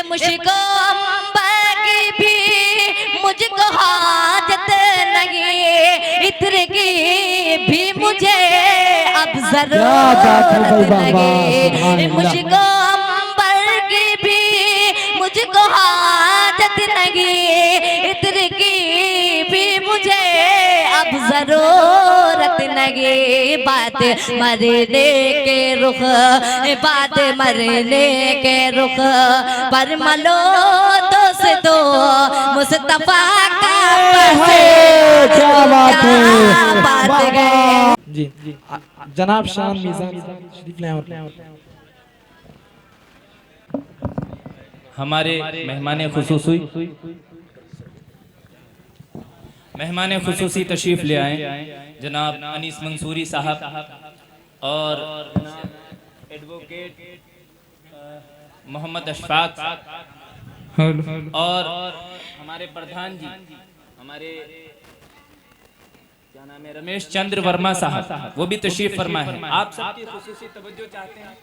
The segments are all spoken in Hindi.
मुझको अंबर की भी मुझको हाजत नहीं, इत्र की भी मुझे अब जरूरत लगी। मुझको अंबर की भी मुझको हाजत नहीं, इत्र की भी मुझे अब जरूरत लगी। बात मरने के रुख, बात मरने के रुख पर मलो दोस्तों मुस्तफा का क्या बात है, बात गए। जी जनाब शान मीज़ान शरीफ लाएं और हमारे मेहमान खुसूसी तशरीफ ले आए जनाब अनीस मंसूरी साहब और एडवोकेट मोहम्मद अशफाक और हमारे प्रधान जी हमारे क्या नाम है रमेश चंद्र वर्मा साहब, वो भी तशरीफ फरमा है। आप सबकी खुसूसी तवज्जो चाहते हैं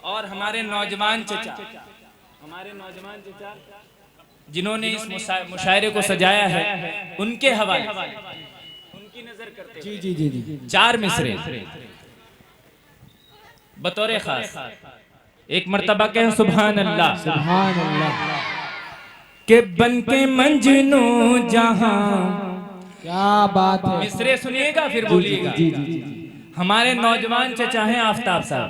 और हमारे नौजवान चचा जिन्होंने इस मुशायरे को सजाया है उनके हवाले उनकी नजर करते जी जी जी जी चार मिसरे बतौर खास एक मर्तबा कहें सुभान अल्लाह सुभान अल्लाह। के बन के मंजनू जहां। क्या बात है, मिसरे सुनिएगा फिर बोलिएगा। जी जी जी हमारे नौजवान चचा हैं आफ्ताब साहब,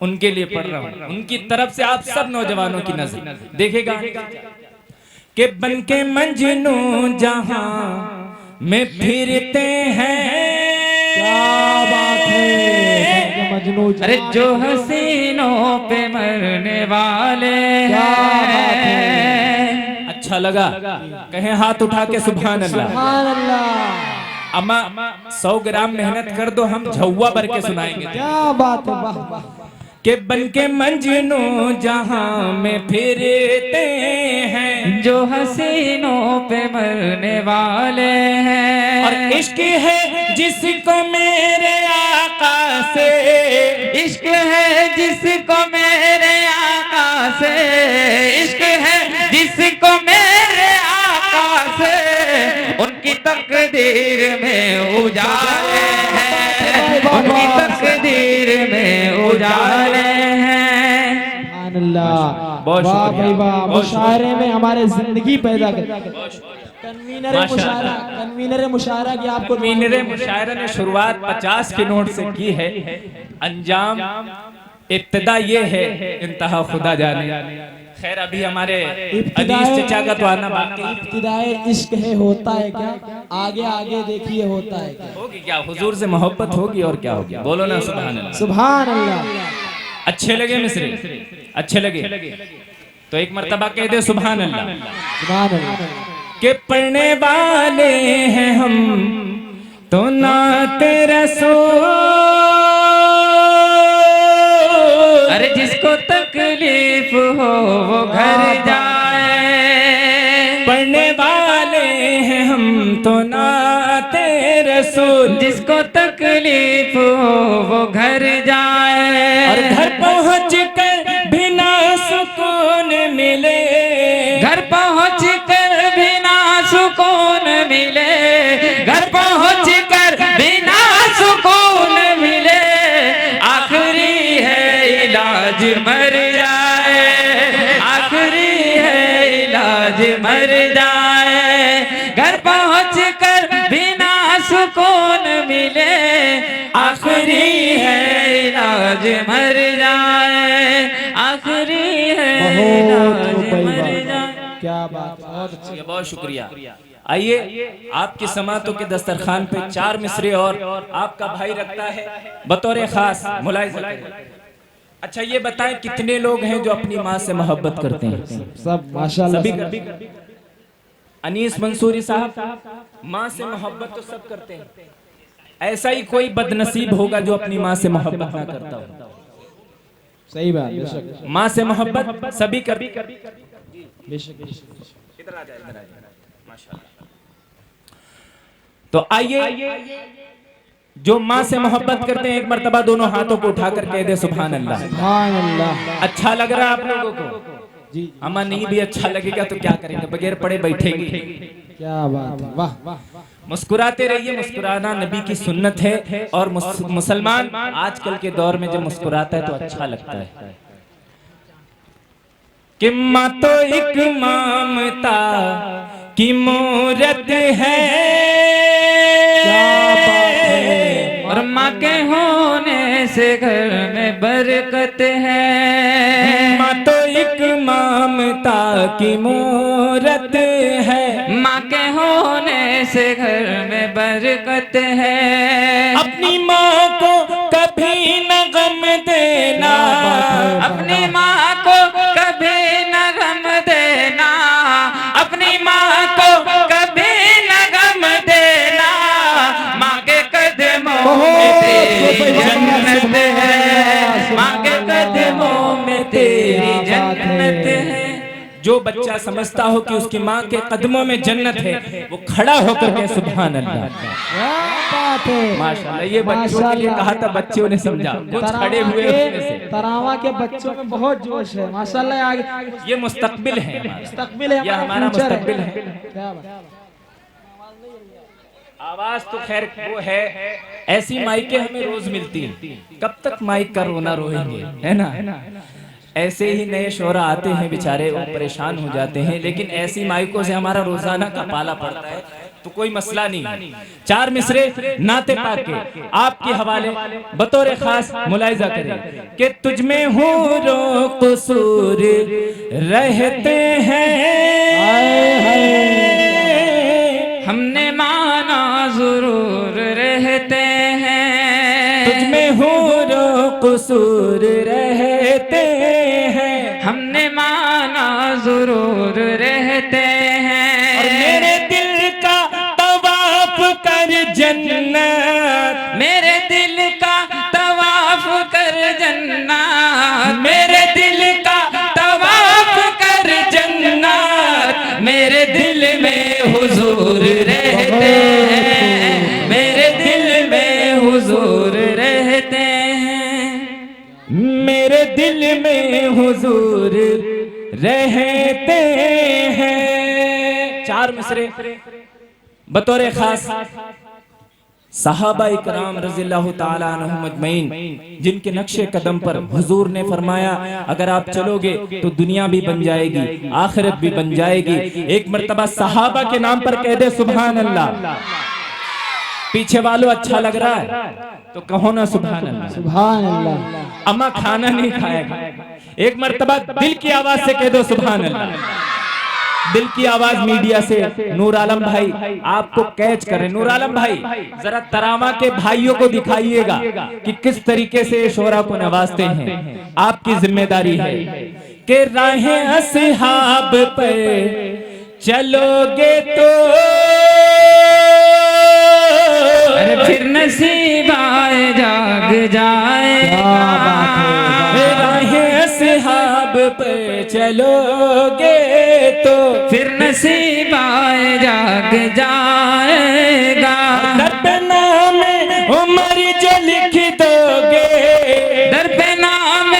उनके लिए पढ़ रहा हूं, उनकी तरफ से आप सब नौजवानों की नजर देखेगा। के बन के मंजनू जहां में फिरते हैं। क्या बात है, मजनू अरे जो हसीनों पे मरने वाले। क्या बात है, अच्छा लगा कहें हाथ उठा के सुभान अल्लाह। सुभान अल्लाह। अम्मा 100 ग्राम मेहनत कर दो, हम झुआ भर के सुनाएंगे। क्या बात है, वाह वाह। के बन के मंजनू जहां में फिरते हैं, जो हसीनों पे मरने वाले हैं। और इश्क है जिसको मेरे आका से, इश्क है जिसको मेरे आका से, इश्क है जिसको मेरे आका से, उनकी तकदीर में उजाले हैं, उनकी तकदीर में उजाले हैं। अल्लाह, बहुत वाह शुक्रिया, भाई वाह। बहुत मुशायरे में हमारे जिंदगी पैदा कर कन्वीनर माशाअल्लाह। मुशायरा की आपको मेरे मुशायरा ने शुरुआत 50 के नोट से की है, अंजाम इब्तिदा ये है इंतहा खुदा जाने। खैर अभी हमारे अनीस चचा का तो आना बाकी है। इब्तिदाए इश्क है होता है क्या, आगे आगे देखिए होता है क्या। होगी क्या, हुजूर से मोहब्बत होगी और क्या होगी, बोलो ना सुभान अल्लाह। सुभान अल्लाह। अच्छे लगे मिसरे, अच्छे लगे तो एक मर्तबा कह दे सुभान अल्लाह। सुभान अल्लाह। के पढ़ने वाले हैं हम तो नाते रसूल। अरे जिसको तकलीफ हो वो घर जाए। पढ़ने वाले हैं हम तो नाते रसूल, जिसको तकलीफ हो वो घर जाए। और घर पहुँच कर भी ना सुकून मिले, घर पहुँच कर भी ना सुकून मिले, घर पहुँच कर भी ना सुकून मिले। आखिरी है इलाज मर जाए, आखिरी है इलाज मर जाए। घर पहुँच कर भी ना सुकून मिले, आखिरी है इलाज मर जाए, आखिरी है इलाज मर जाए। क्या बात, बहुत अच्छी। बहुत शुक्रिया। आइए आपकी समातों के दस्तरखान पे 4 मिसरे और आपका भाई रखता है बतौर खास मुलाहिजा करें। अच्छा ये बताएं कितने लोग हैं जो अपनी माँ से मोहब्बत करते हैं? सब माशाल्लाह। सभी अनीस मंसूरी साहब माँ से मोहब्बत तो सब करते हैं, ऐसा ही कोई बदनसीब होगा जो अपनी माँ से मोहब्बत ना करता हो। सही बात, बेशक माँ से मोहब्बत सभी कर। बेशक। इधर आ जाए, माशाल्लाह। तो आइए जो माँ से मोहब्बत करते हैं एक मर्तबा दोनों हाथों को उठाकर कह दे सुभान अल्लाह। सुभान अल्लाह। अच्छा लग रहा है आप लोगों को? जी अम्मा नहीं भी अच्छा लगेगा तो क्या करेंगे, बगैर पढ़े बैठेंगे। क्या बात है, वाह वाह। मुस्कुराते रहिए, मुस्कुराना नबी की सुन्नत है। और मुसलमान आजकल के दौर में जब मुस्कुराता है तो अच्छा लगता है। कि माँ तो एक ममता की मूरत है, और माँ के होने से घर में बरकत है। माँ तो एक ममता की मूरत है, माँ के होने से घर में बरकत है। अपनी माँ को कभी न गम देना, अपनी माँ को कभी न गम देना, अपनी माँ को कभी न गम देना। माँ के कदमों में तेरी जन्नत है, माँ के कदमों में तेरी जन्नत है। जो बच्चा समझता हो कि उसकी माँ के कदमों में जन्नत है, वो खड़ा होकर के सुभान अल्लाह। क्या बात है, माशाल्लाह। ये बच्चों के लिए कहा था, बच्चों ने समझा, कुछ खड़े हुए उसमें से। तरावा के बच्चों में बहुत जोश है माशाल्लाह। आगे ये मुस्तकबिल है, मुस्तकबिल है, ये हमारा मुस्तकबिल है। क्या बात। आवाज तो खैर वो है, ऐसी माइकें हमें रोज मिलती हैं। कब तक माइक का रोना रोएंगे, है ना। ऐसे ही नए शोरा आते हैं बेचारे, वो परेशान हो जाते हैं, लेकिन ऐसी माइकों से हमारा रोजाना का पाला पड़ता है तो कोई मसला नहीं। चार मिसरे नाते पाक के आपके हवाले बतौर खास मुलाहिजा करें कि तुझ में हूरों कसूर रहते हैं, हमने माना जरूर रहते हैं। तुझ में हूरों कसूर रहते हैं, हमने माना जरूर रहते हैं। और मेरे दिल का तवाफ कर जन्नत, मेरे दिल का तवाफ कर जन्नत, मेरे दिल का तवाफ कर जन्नत। मेरे दिल में हुजूर रहते हैं, मेरे दिल में हुजूर रहते हैं, मेरे दिल में हुजूर रहते हैं। चार मिसरे बतौर खास सहाबा इकराम रज़ियल्लाहु ताला अन्हुम अजमईन, जिनके नक्शे कदम पर हुजूर ने फरमाया अगर आप चलोगे तो दुनिया भी बन जाएगी, आखिरत भी बन जाएगी। एक मर्तबा सहाबा के नाम पर कह दे सुभान अल्लाह। पीछे वालों अच्छा लग रहा है तो कहो ना सुभान अल्लाह। सुभान अल्लाह। अम्मा खाना नहीं खाएगा, एक मर्तबा दिल की आवाज से कह दो सुभान अल्लाह। दिल की आवाज मीडिया से नूर आलम भाई आपको कैच करें। नूर आलम भाई जरा तरावा के भाइयों को दिखाइएगा कि किस तरीके से शोरा को नवाजते हैं। आपकी जिम्मेदारी है कि राहें असहाब पर चलोगे तो फिर नसीब आए जाग जाएगा। राहें असहाब पर चलोगे तो फिर नसीब आए जाग जाएगा। दर पे नाम उमर जो लिख दोगे, दर पे नाम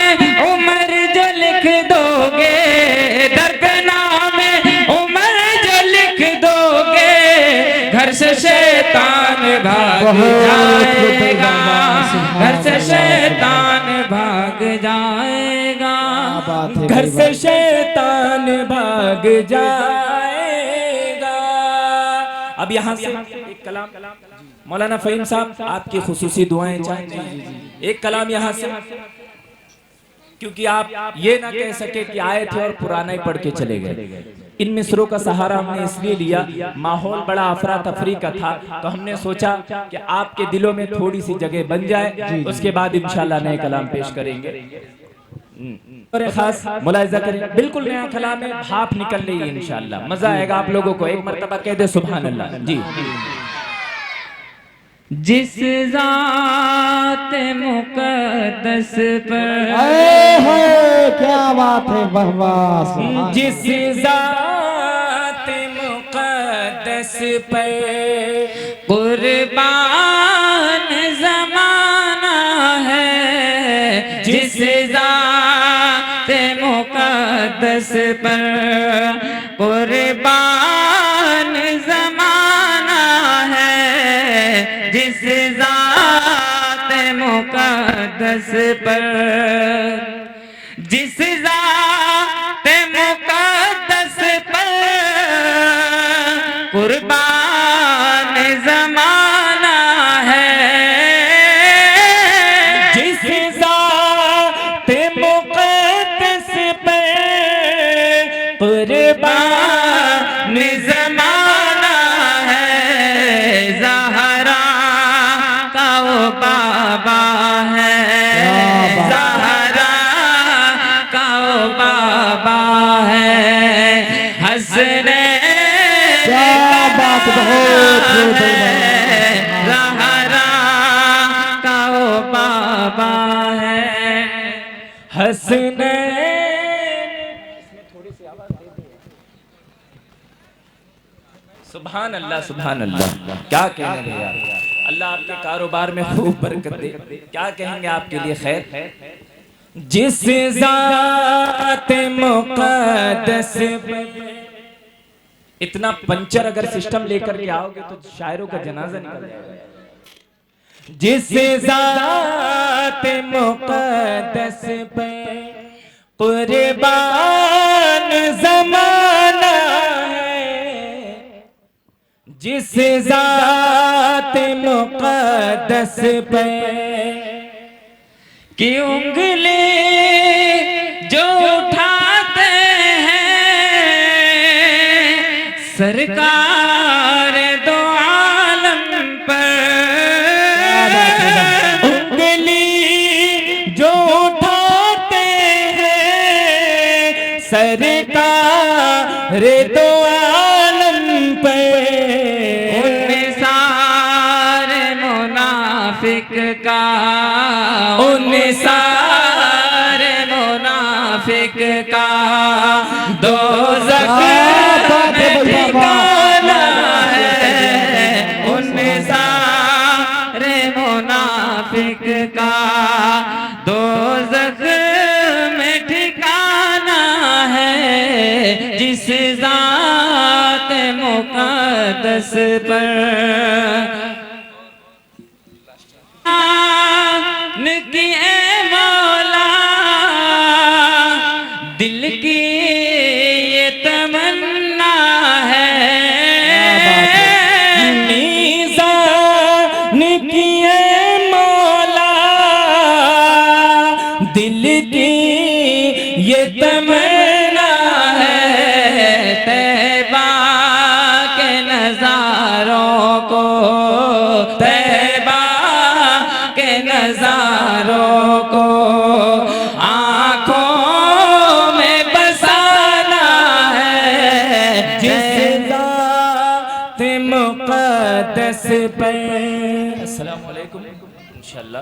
उमर जो लिख दोगे, दर पे नाम उमर जो लिख दोगे, घर से शैतान भाग जाएगा, घर से शैतान भाग जाएगा, घर से शैतान भाग जाएगा। अब यहाँ से एक कलाम मौलाना फहीम साहब आपकी खुसूसी दुआएं चाहेंगे। एक कलाम यहाँ से, क्योंकि आप ये ना कह सके कि आए थे और पुराना ही पढ़ के चले गए। इन मिसरों का सहारा हमने इसलिए लिया, माहौल बड़ा अफरा तफरी का था तो हमने सोचा कि आपके दिलों में थोड़ी सी जगह बन जाए, उसके बाद इंशाल्लाह नए कलाम पेश करेंगे। और खास मुलाहिजा करें, बिल्कुल नया कलाम है, भाप निकल रही है, इंशाल्लाह मजा आएगा आप लोगों को। एक मर्तबा कह दे सुभान अल्लाह। जी जिस ज़ात मुक़द्दस पर, क्या बात है, वाह वाह। जिस ज़ात मुक़द्दस पर कुर्बान ज़माना है, जिस ज़ात मुक़द्दस पर कुर्बान ज़माना है, जिस ज़ात मुक़द्दस पर, जिस ज़ात मुक़द्दस पर कुर्बान ज़माना है, जिस ज़ात मुक़द्दस पे कुर्बान ज़माना है। ज़हरा का वो बाबा है, ज़हरा का वो बाबा है, हसने बात बहुत ज़हरा का वो बाबा है, हसने सुभान अल्लाह, सुभान अल्लाह। क्या कहने भैया, अल्लाह आपके कारोबार में खूब बरकत दे। क्या कहेंगे आपके लिए खैर। जिस ज़ात मुक़द्दस पे, इतना पंचर अगर सिस्टम लेकर के आओगे तो शायरों का जनाजा निकल जाएगा। जिस ज़ात मुक़द्दस पे कुर्बान ज़माना है, जिस ज़ात मुक़द्दस पे की उंगली जो उठाते हैं सरकार दो आलम पर, उंगली जो उठाते हैं सरकार दो आलम पे, उनमें सारे मुनाफिक का, उन सारे मुनाफिक का दोज़ख में ठिकाना है, उनमें सारे मुनाफिक का दोज़ख में ठिकाना है, जिस ज़ात मुक़द्दस पर की ए मौला दिल की ये तमन्ना है, मीज़ान की ए मौला दिल की ये तमन्ना है, तैबा के नज़ारों को, तैबा के नज़ारों को आँखों में बसाना है, जिस ज़ात मुक़द्दस पे। अस्सलाम वालेकुम इंशाअल्लाह।